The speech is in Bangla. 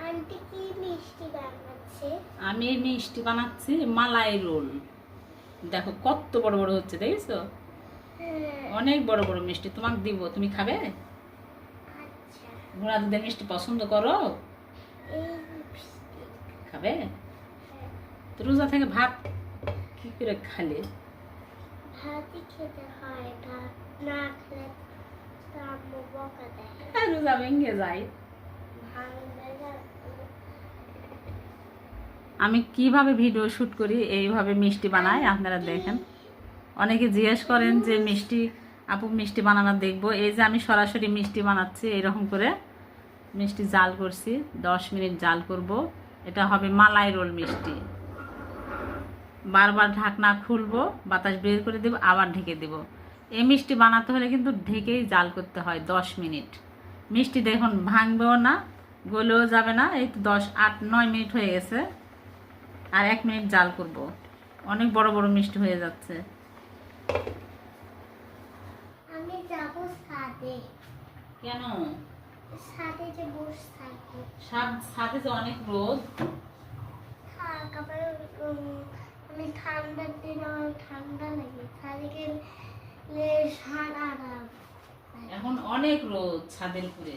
আন্টি কি মিষ্টি বানাচ্ছে? আমি মিষ্টি বানাচ্ছি মালাই রোল। দেখো কত বড় বড় হচ্ছে, দেখেছো? হ্যাঁ। অনেক বড় বড় মিষ্টি তোমাকে দিব, তুমি খাবে? আচ্ছা। ঘোড়া দুধের মিষ্টি পছন্দ করো? এই মিষ্টি। খাবে? হ্যাঁ। তো রোজা থেকে ভাত কি করে খালে? ভাতই খেতে হয়, ভাত না খেলে তো আম্মু বকা দেয়। রোজা ভেঙে যায়। ভাঙবে না। আমি কিভাবে ভিডিও শুট করি, এইভাবে মিষ্টি বানাই, আপনারা দেখেন। অনেকে জিজ্ঞেস করেন যে মিষ্টি আপু মিষ্টি বানানো দেখবো। এই যে আমি সরাসরি মিষ্টি বানাচ্ছি, এইরকম করে মিষ্টি জাল করছি, 10 মিনিট জাল করব। এটা হবে মালাই রোল মিষ্টি। বারবার ঢাকনা খুলবো, বাতাস বের করে দেব, আবার ঢেকে দেব। এই মিষ্টি বানাতে হলে কিন্তু ঢেকেই জাল করতে হয় 10 মিনিট। মিষ্টি দেখুন ভাঙবেও না, গলেও যাবে না। এই তো 10, 8, 9 মিনিট হয়ে গেছে। আর 1 মিনিট জাল করব। অনেক বড় বড় মিষ্টি হয়ে যাচ্ছে। আমি যাবো ছাদে। কেন? ছাদে যে বসে থাকি। ছাদে যে অনেক রোদ। থাক, আবার আমি ঠান্ডার দিন আমার ঠান্ডা লাগে, ছাদে গেলে সারা আরাম। এখন অনেক রোদ ছাদের উপরে।